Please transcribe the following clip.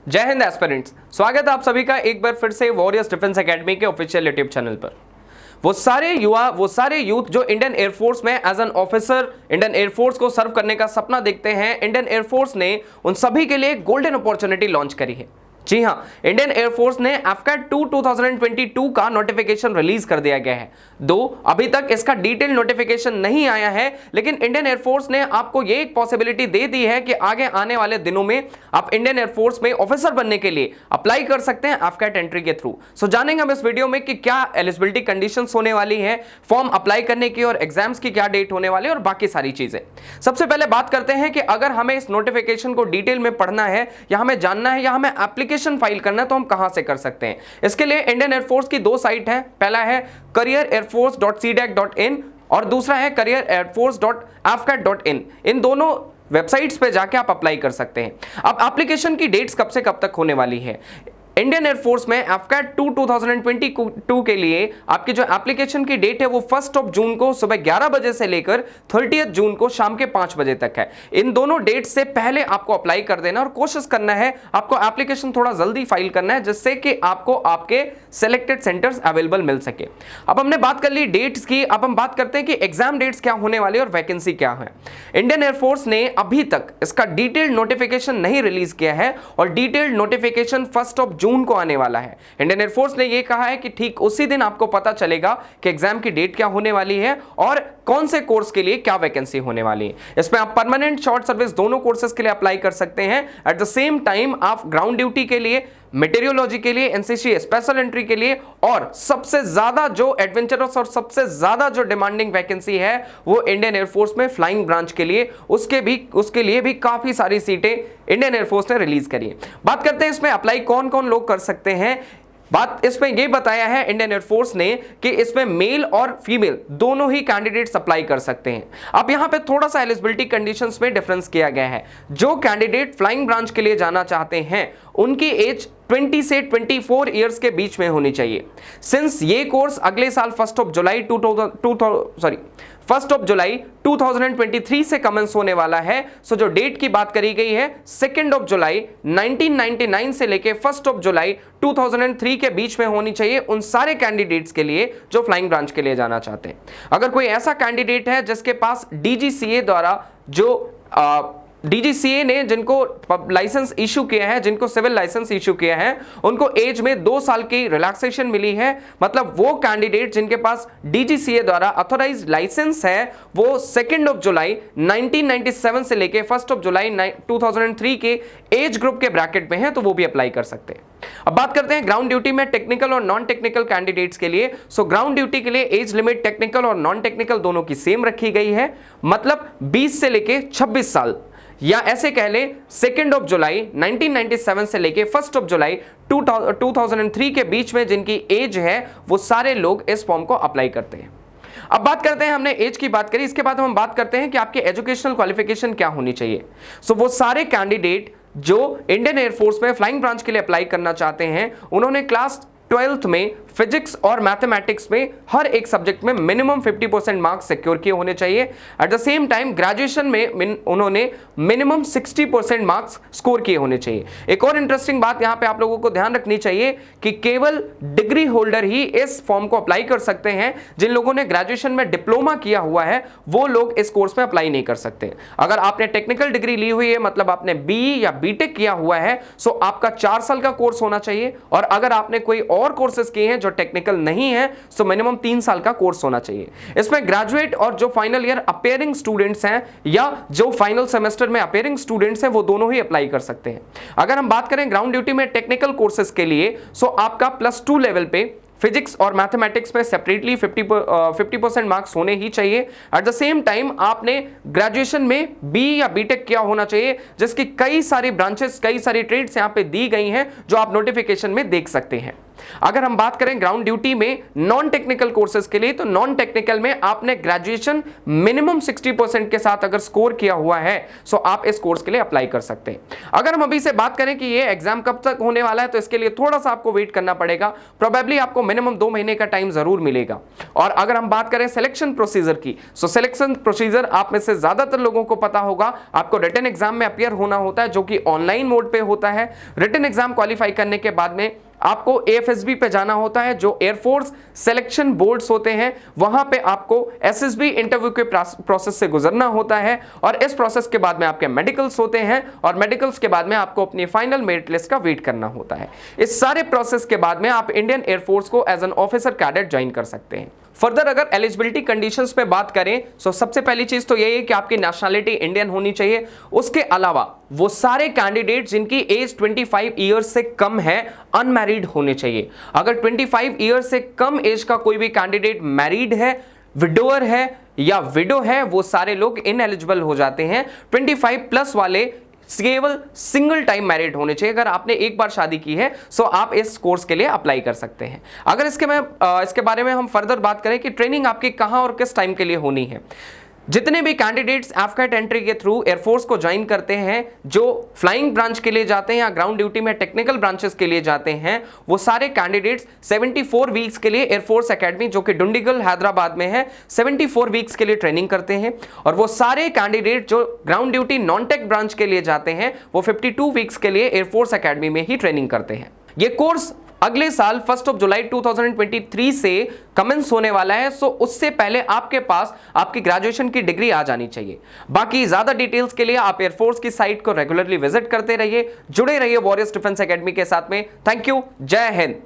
जय हिंद एस्पिरेंट्स, स्वागत है आप सभी का एक बार फिर से वॉरियर्स डिफेंस एकेडमी के ऑफिशियल यूट्यूब चैनल पर। वो सारे यूथ जो इंडियन एयरफोर्स में as an officer Indian air force को सर्व करने का सपना देखते हैं, इंडियन एयरफोर्स ने उन सभी के लिए गोल्डन अपॉर्चुनिटी लॉन्च करी है। जी हां, इंडियन एयरफोर्स ने AFCAT 2 2022 का नोटिफिकेशन रिलीज कर दिया गया है। दो अभी तक इसका डिटेल नोटिफिकेशन नहीं आया है, लेकिन इंडियन एयरफोर्स ने आपको ये एक पॉसिबिलिटी दे दी है कि आगे आने वाले दिनों में आप इंडियन एयरफोर्स में ऑफिसर बनने के लिए अप्लाई कर सकते हैं AFCAT एंट्री के थ्रू। सो जानेंगे हम इस वीडियो में कि क्या एलिजिबिलिटी कंडीशंस होने वाली है, फॉर्म अप्लाई करने की और एग्जाम्स की क्या डेट होने वाली है और बाकी सारी चीजें। सबसे पहले बात करते हैं कि अगर हमें इस नोटिफिकेशन को डिटेल में पढ़ना है या हमें जानना है या हमें एप्लीकेशन फाइल करना है तो हम कहां से कर सकते हैं। इसके लिए इंडियन एयरफोर्स की दो साइट है, पहला है careerairforce.cdac.in और दूसरा है careerairforce.afcat.in। इन दोनों वेबसाइट्स पे जाके आप अप्लाई कर सकते हैं। अब एप्लीकेशन की डेट्स कब से कब तक होने वाली है। इंडियन एयरफोर्स में AFCAT 2 2022 के लिए आपकी जो एप्लीकेशन की डेट है वो 1 जून को सुबह 11 बजे से लेकर 30 जून को शाम के 5 बजे तक है। इन दोनों डेट से पहले आपको अप्लाई कर देना और कोशिश करना है आपको एप्लीकेशन थोड़ा जल्दी फाइल करना है, जिससे कि आपको आपके सिलेक्टेड सेंटर्स अवेलेबल मिल सके। अब हमने बात कर ली डेट्स की, अब हम बात करते हैं कि एग्जाम डेट्स क्या होने वाली और वैकेंसी क्या है। इंडियन एयरफोर्स ने अभी तक इसका डिटेल्ड नोटिफिकेशन नहीं रिलीज किया है और डिटेल्ड नोटिफिकेशन 1 जून को आने वाला है। इंडियन एयरफोर्स ने यह कहा है कि ठीक उसी दिन आपको पता चलेगा कि एग्जाम की डेट क्या होने वाली है और कौन से कोर्स के लिए क्या वैकेंसी होने वाली है। इसमें आप परमानेंट शॉर्ट सर्विस दोनों कोर्सेज के लिए अप्लाई कर सकते हैं। एट द सेम टाइम आप ग्राउंड ड्यूटी के लिए, मेटेरियोलॉजी के लिए, एनसीसी स्पेशल एंट्री के लिए और सबसे ज्यादा जो एडवेंचरस और सबसे ज्यादा जो डिमांडिंग वैकेंसी है वो इंडियन एयरफोर्स में फ्लाइंग ब्रांच के लिए, उसके लिए भी काफी सारी सीटें इंडियन एयरफोर्स ने रिलीज करी है। बात करते हैं इसमें अप्लाई कौन कौन लोग कर सकते हैं। बात इसमें यह बताया है इंडियन एयरफोर्स ने कि इसमें मेल और फीमेल दोनों ही कैंडिडेट्स अप्लाई कर सकते हैं। अब यहां पे थोड़ा सा एलिजिबिलिटी कंडीशंस में डिफरेंस किया गया है। जो कैंडिडेट फ्लाइंग ब्रांच के लिए जाना चाहते हैं उनकी एज 20 से 24 इयर्स के बीच में होनी चाहिए। सिंस ये कोर्स अगले साल 1 जुलाई 2023 से कमेंस होने वाला है, सो जो डेट की बात करी गई है 2 जुलाई 1999 से लेके 1 जुलाई 2003 के बीच में होनी चाहिए उन सारे कैंडिडेट्स के लिए जो फ्लाइंग ब्रांच के लिए जाना चाहते हैं। अगर कोई ऐसा कैंडिडेट है जिसके पास DGCA द्वारा DGCA ने जिनको लाइसेंस इशू किया है, जिनको सिविल लाइसेंस इशू किया है, उनको एज में 2 साल की रिलैक्सेशन मिली है। मतलब वो कैंडिडेट जिनके पास DGCA द्वारा ऑथराइज्ड लाइसेंस है वो 2 जुलाई 1997 से लेके 1 जुलाई 2003 के एज ग्रुप के ब्रैकेट में है, तो वो भी अप्लाई कर सकते हैं। अब बात करते हैं ग्राउंड ड्यूटी में टेक्निकल और नॉन टेक्निकल कैंडिडेट्स के लिए। सो ग्राउंड ड्यूटी के लिए एज लिमिट टेक्निकल और नॉन टेक्निकल दोनों की सेम रखी गई है, मतलब 20 से लेके 26 साल, या ऐसे कह ले 2 जुलाई 1997 से लेके 1 जुलाई 2003 के बीच में जिनकी एज है वो सारे लोग इस फॉर्म को अप्लाई करते हैं। अब बात करते हैं, हमने एज की बात करी, इसके बाद हम बात करते हैं कि आपकी एजुकेशनल क्वालिफिकेशन क्या होनी चाहिए। सो वो सारे कैंडिडेट जो इंडियन एयरफोर्स में फ्लाइंग ब्रांच के लिए अप्लाई करना चाहते हैं उन्होंने क्लास 12th में फिजिक्स और मैथमेटिक्स में हर एक सब्जेक्ट में मिनिमम 50% मार्क्स सिक्योर किए होने चाहिए। At the same time graduation में उन्होंने मिनिमम 60% मार्क्स स्कोर किए होने चाहिए। एक और इंटरेस्टिंग बात यहां पे आप लोगों को ध्यान रखनी चाहिए कि केवल डिग्री होल्डर ही इस फॉर्म को अप्लाई कर सकते हैं। जिन लोगों ने ग्रेजुएशन में डिप्लोमा किया हुआ है वो लोग इस कोर्स में अप्लाई नहीं कर सकते। अगर आपने टेक्निकल डिग्री ली हुई है, मतलब आपने BE या BTech किया हुआ है, सो आपका 4 साल का कोर्स होना चाहिए। और अगर आपने कोई और कोर्सेज किए हैं जो टेक्निकल नहीं है, सो मिनिमम 3 साल का कोर्स होना चाहिए। इसमें ग्रेजुएट और जो फाइनल ईयर अपेयरिंग स्टूडेंट्स हैं या जो फाइनल सेमेस्टर में अपेयरिंग स्टूडेंट्स हैं वो दोनों ही अप्लाई कर सकते हैं। अगर हम बात करें ग्राउंड ड्यूटी में टेक्निकल कोर्सेज के लिए, सो आपका +2 लेवल पे फिजिक्स और मैथमेटिक्स में सेपरेटली 50% मार्क्स होने ही चाहिए। एट द सेम टाइम आपने ग्रेजुएशन में BE या BTech किया होना चाहिए, जिसकी कई सारी ब्रांचेस, कई सारी ट्रेड्स यहाँ पे दी गई हैं जो आप नोटिफिकेशन में देख सकते हैं। अगर हम बात करें ग्राउंड ड्यूटी में नॉन टेक्निकल कोर्सेज के लिए, तो नॉन टेक्निकल में आपने ग्रेजुएशन मिनिमम 60% के साथ अगर स्कोर किया हुआ है सो आप इस कोर्स के लिए अप्लाई कर सकते हैं। अगर हम अभी से बात करें कि ये एग्जाम कब तक होने वाला है, तो इसके लिए थोड़ा सा आपको वेट करना पड़ेगा, प्रोबेबली आपको मिनिमम 2 महीने का टाइम जरूर मिलेगा। और अगर हम बात करें सिलेक्शन प्रोसीजर की, सो सिलेक्शन प्रोसीजर आप में से ज्यादातर लोगों को पता होगा, आपको रिटन एग्जाम में अपियर होना होता है जो कि ऑनलाइन मोड पे होता है। रिटन एग्जाम क्वालिफाई करने के बाद में आपको एएफएसबी पे जाना होता है, जो एयरफोर्स सिलेक्शन बोर्ड्स होते हैं, वहां पे आपको एसएसबी इंटरव्यू के प्रोसेस से गुजरना होता है। और इस प्रोसेस के बाद में आपके मेडिकल्स होते हैं, और मेडिकल्स के बाद में आपको अपनी फाइनल मेरिट लिस्ट का वेट करना होता है। इस सारे प्रोसेस के बाद में आप इंडियन एयरफोर्स को as an officer cadet join कर सकते हैं। फर्दर अगर एलिजिबिलिटी कंडीशंस पे बात करें, तो सबसे पहली चीज तो यही है कि आपकी नेशनलिटी इंडियन होनी चाहिए। उसके अलावा वो सारे कैंडिडेट जिनकी एज 25 ईयर्स से कम है, अनमैरिड होने चाहिए। अगर 25 ईयर्स से कम एज का कोई भी कैंडिडेट मैरिड है, विडोअर है या विडो है, वो सारे लोग इनएलिजिबल हो जाते हैं। 25 प्लस वाले केवल सिंगल टाइम मैरिड होने चाहिए। अगर आपने एक बार शादी की है सो आप इस कोर्स के लिए अप्लाई कर सकते हैं। अगर इसके बारे में हम फर्दर बात करें कि ट्रेनिंग आपकी कहां और किस टाइम के लिए होनी है, जितने भी कैंडिडेट्स एफकैट एंट्री के थ्रू एयरफोर्स को ज्वाइन करते हैं, जो फ्लाइंग ब्रांच के लिए जाते हैं या ग्राउंड ड्यूटी में टेक्निकल ब्रांचेस के लिए जाते हैं, वो सारे कैंडिडेट्स 74 वीक्स के लिए एयरफोर्स एकेडमी जो कि डुंडिगल हैदराबाद में है, 74 वीक्स के लिए ट्रेनिंग करते हैं। और वो सारे कैंडिडेट जो ground duty non tech branch के लिए जाते हैं, वो 52 वीक्स के लिए एयरफोर्स एकेडमी में ही ट्रेनिंग करते हैं। ये कोर्स अगले साल 1 जुलाई 2023 से कमेंस होने वाला है, सो उससे पहले आपके पास आपकी ग्रेजुएशन की डिग्री आ जानी चाहिए। बाकी ज्यादा डिटेल्स के लिए आप एयरफोर्स की साइट को रेगुलरली विजिट करते रहिए, जुड़े रहिए वॉरियर्स डिफेंस एकेडमी के साथ में। थैंक यू, जय हिंद।